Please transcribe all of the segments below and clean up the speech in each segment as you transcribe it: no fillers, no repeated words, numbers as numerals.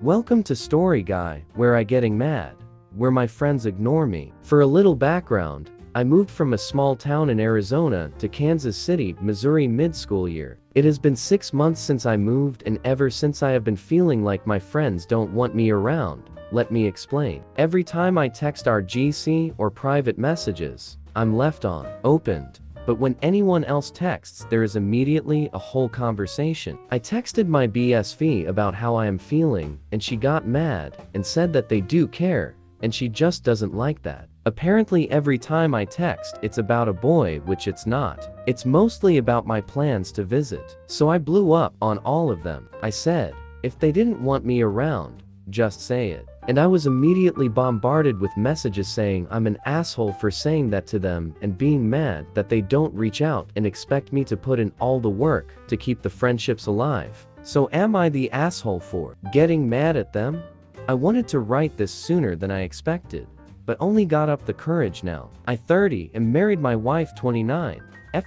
Welcome to Story Guy, where I getting mad, where my friends ignore me. For a little background, I moved from a small town in Arizona to Kansas City, Missouri mid-school year. It has been 6 months since I moved, and ever since I have been feeling like my friends don't want me around. Let me explain. Every time I text our GC or private messages, I'm left on opened. But when anyone else texts, there is immediately a whole conversation. I texted my BSV about how I am feeling, and she got mad and said that they do care, and she just doesn't like that. Apparently every time I text, it's about a boy, which it's not. It's mostly about my plans to visit. So I blew up on all of them. I said, if they didn't want me around, just say it. And I was immediately bombarded with messages saying I'm an asshole for saying that to them and being mad that they don't reach out and expect me to put in all the work to keep the friendships alive. So am I the asshole for getting mad at them? I wanted to write this sooner than I expected, but only got up the courage now. I 30 and married my wife 29.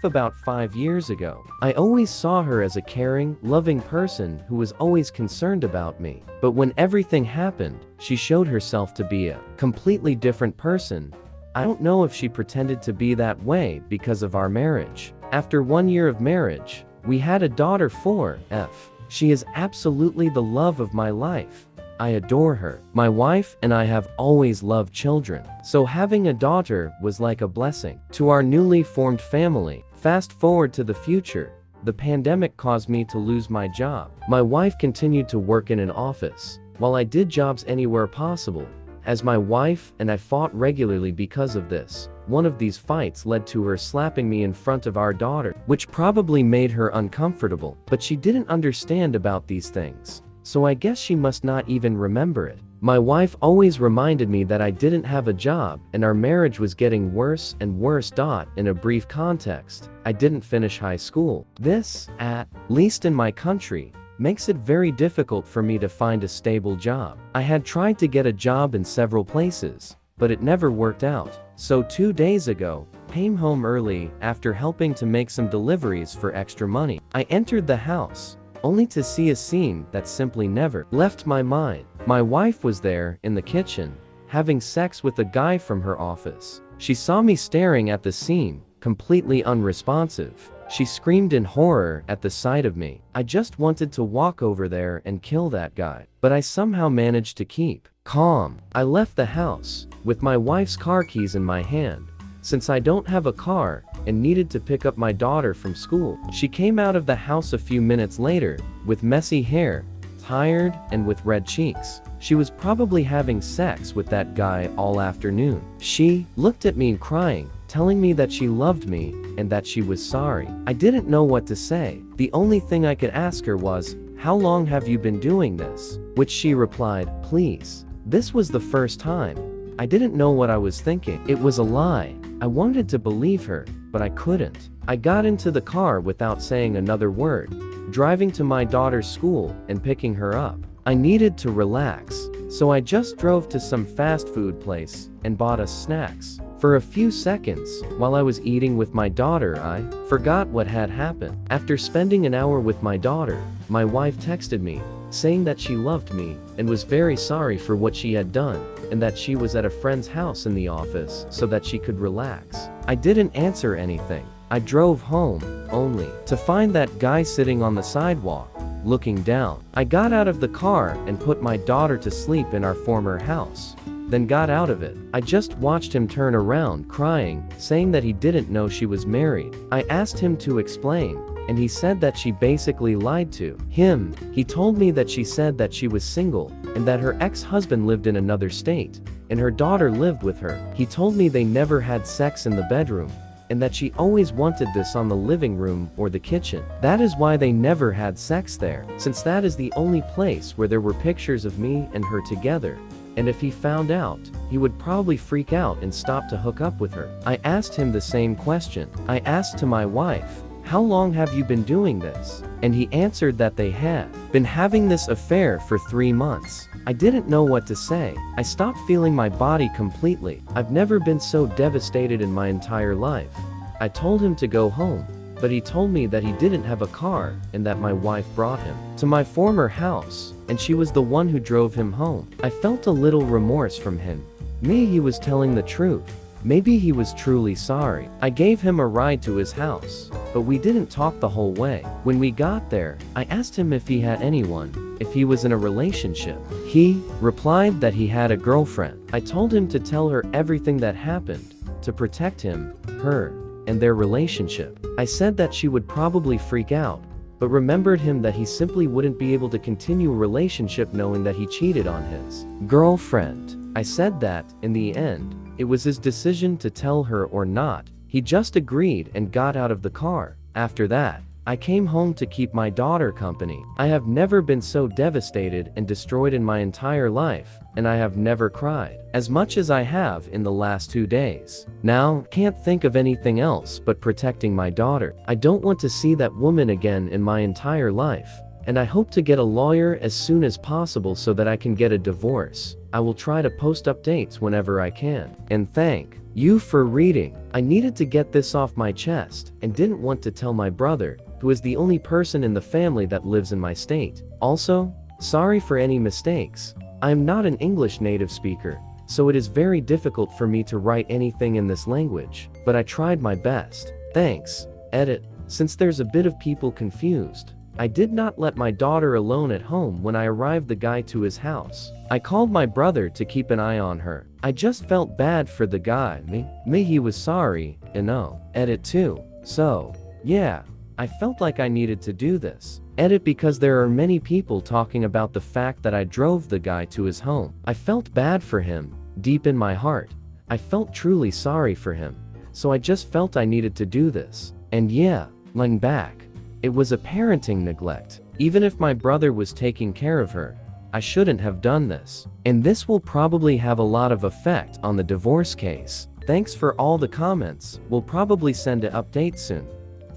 About 5 years ago. I always saw her as a caring, loving person who was always concerned about me. But when everything happened, she showed herself to be a completely different person. I don't know if she pretended to be that way because of our marriage. After 1 year of marriage, we had a daughter 4F. She is absolutely the love of my life. I adore her. My wife and I have always loved children, so having a daughter was like a blessing to our newly formed family. Fast forward to the future, the pandemic caused me to lose my job. My wife continued to work in an office, while I did jobs anywhere possible. As my wife and I fought regularly because of this. One of these fights led to her slapping me in front of our daughter, which probably made her uncomfortable, but she didn't understand about these things. So I guess she must not even remember it. My wife always reminded me that I didn't have a job and our marriage was getting worse and worse. In a brief context, I didn't finish high school. This, at least in my country, makes it very difficult for me to find a stable job. I had tried to get a job in several places, but it never worked out. So 2 days ago, came home early after helping to make some deliveries for extra money. I entered the house, only to see a scene that simply never left my mind. My wife was there in the kitchen, having sex with a guy from her office. She saw me staring at the scene, completely unresponsive. She screamed in horror at the sight of me. I just wanted to walk over there and kill that guy, but I somehow managed to keep calm. I left the house, with my wife's car keys in my hand, since I don't have a car and needed to pick up my daughter from school. She came out of the house a few minutes later, with messy hair, tired, and with red cheeks. She was probably having sex with that guy all afternoon. She looked at me crying, telling me that she loved me and that she was sorry. I didn't know what to say. The only thing I could ask her was, "How long have you been doing this?" Which she replied, "Please." This was the first time. I didn't know what I was thinking. It was a lie. I wanted to believe her, but I couldn't. I got into the car without saying another word, driving to my daughter's school and picking her up. I needed to relax, so I just drove to some fast food place and bought us snacks. For a few seconds, while I was eating with my daughter, I forgot what had happened. After spending an hour with my daughter, my wife texted me, saying that she loved me and was very sorry for what she had done, and that she was at a friend's house in the office so that she could relax. I didn't answer anything. I drove home, only to find that guy sitting on the sidewalk, looking down. I got out of the car and put my daughter to sleep in our former house, then got out of it. I just watched him turn around crying, saying that he didn't know she was married. I asked him to explain, and he said that she basically lied to him. He told me that she said that she was single, and that her ex-husband lived in another state, and her daughter lived with her. He told me they never had sex in the bedroom, and that she always wanted this on the living room or the kitchen. That is why they never had sex there, since that is the only place where there were pictures of me and her together. And if he found out, he would probably freak out and stop to hook up with her. I asked him the same question. I asked to my wife, "How long have you been doing this?" And he answered that they had been having this affair for 3 months. I didn't know what to say. I stopped feeling my body completely. I've never been so devastated in my entire life. I told him to go home, but he told me that he didn't have a car and that my wife brought him to my former house, and she was the one who drove him home. I felt a little remorse from him. Maybe he was telling the truth. Maybe he was truly sorry. I gave him a ride to his house, but we didn't talk the whole way. When we got there, I asked him if he had anyone, if he was in a relationship. He replied that he had a girlfriend. I told him to tell her everything that happened, to protect him, her, and their relationship. I said that she would probably freak out, but remembered him that he simply wouldn't be able to continue a relationship knowing that he cheated on his girlfriend. I said that, in the end, it was his decision to tell her or not. He just agreed and got out of the car. After that, I came home to keep my daughter company. I have never been so devastated and destroyed in my entire life, and I have never cried as much as I have in the last 2 days. Now, can't think of anything else but protecting my daughter. I don't want to see that woman again in my entire life, and I hope to get a lawyer as soon as possible so that I can get a divorce. I will try to post updates whenever I can. And thank you for reading. I needed to get this off my chest and didn't want to tell my brother, who is the only person in the family that lives in my state. Also, sorry for any mistakes. I am not an English native speaker, so it is very difficult for me to write anything in this language, but I tried my best. Thanks. Edit. Since there's a bit of people confused, I did not let my daughter alone at home when I arrived the guy to his house. I called my brother to keep an eye on her. I just felt bad for the guy. Me he was sorry, and no. Edit 2. So, yeah, I felt like I needed to do this. Edit because there are many people talking about the fact that I drove the guy to his home. I felt bad for him, deep in my heart. I felt truly sorry for him. So I just felt I needed to do this. And yeah, lying back. It was a parenting neglect. Even if my brother was taking care of her, I shouldn't have done this. And this will probably have a lot of effect on the divorce case. Thanks for all the comments. We'll probably send an update soon.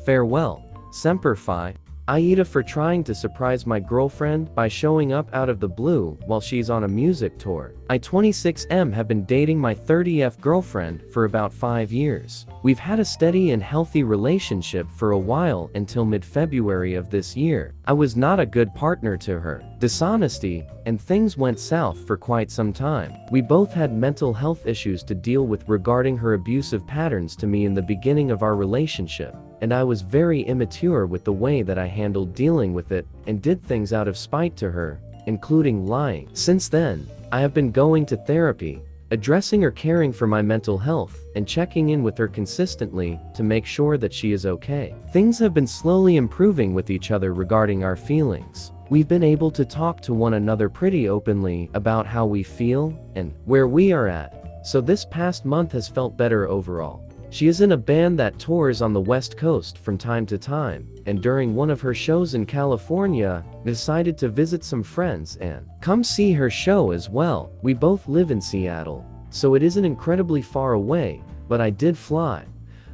Farewell. Semper Fi. AITA for trying to surprise my girlfriend by showing up out of the blue while she's on a music tour. I 26M have been dating my 30F girlfriend for about 5 years. We've had a steady and healthy relationship for a while until mid-February of this year. I was not a good partner to her. Dishonesty, and things went south for quite some time. We both had mental health issues to deal with regarding her abusive patterns to me in the beginning of our relationship, and I was very immature with the way that I handled dealing with it and did things out of spite to her, including lying. Since then, I have been going to therapy, addressing or caring for my mental health, and checking in with her consistently to make sure that she is okay. Things have been slowly improving with each other regarding our feelings. We've been able to talk to one another pretty openly about how we feel and where we are at, so this past month has felt better overall. She is in a band that tours on the West Coast from time to time, and during one of her shows in California, decided to visit some friends and come see her show as well. We both live in Seattle, so it isn't incredibly far away, but I did fly.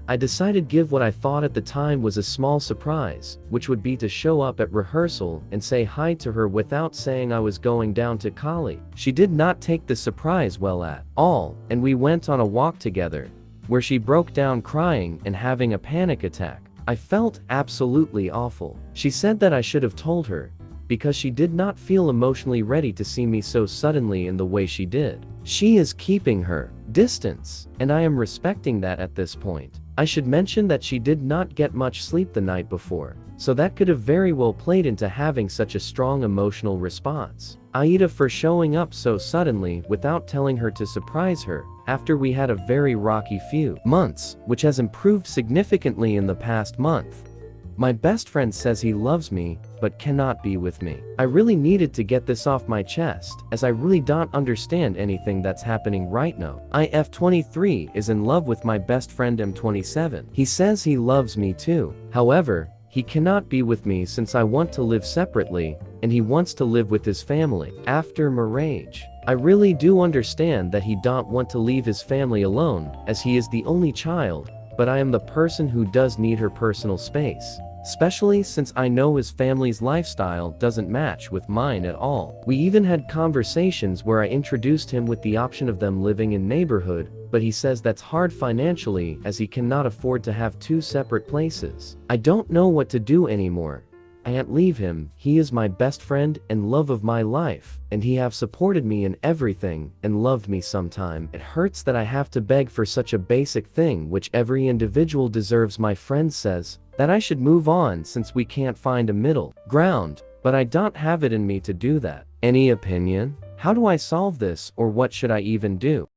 I decided to give what I thought at the time was a small surprise, which would be to show up at rehearsal and say hi to her without saying I was going down to Cali. She did not take the surprise well at all, and we went on a walk together, where she broke down crying and having a panic attack. I felt absolutely awful. She said that I should have told her, because she did not feel emotionally ready to see me so suddenly in the way she did. She is keeping her distance, and I am respecting that at this point. I should mention that she did not get much sleep the night before, so that could have very well played into having such a strong emotional response. AITA for showing up so suddenly without telling her to surprise her, after we had a very rocky few months, which has improved significantly in the past month. My best friend says he loves me, but cannot be with me. I really needed to get this off my chest, as I really don't understand anything that's happening right now. IF23 is in love with my best friend M27. He says he loves me too. However, he cannot be with me since I want to live separately, and he wants to live with his family after marriage. I really do understand that he don't want to leave his family alone, as he is the only child, but I am the person who does need her personal space. especially since I know his family's lifestyle doesn't match with mine at all. We even had conversations where I introduced him with the option of them living in neighborhood, but he says that's hard financially as he cannot afford to have two separate places. I don't know what to do anymore. I can't leave him. He is my best friend and love of my life, and he have supported me in everything and loved me sometime. It hurts that I have to beg for such a basic thing which every individual deserves. My friend says that I should move on since we can't find a middle ground, but I don't have it in me to do that. Any opinion? How do I solve this, or what should I even do?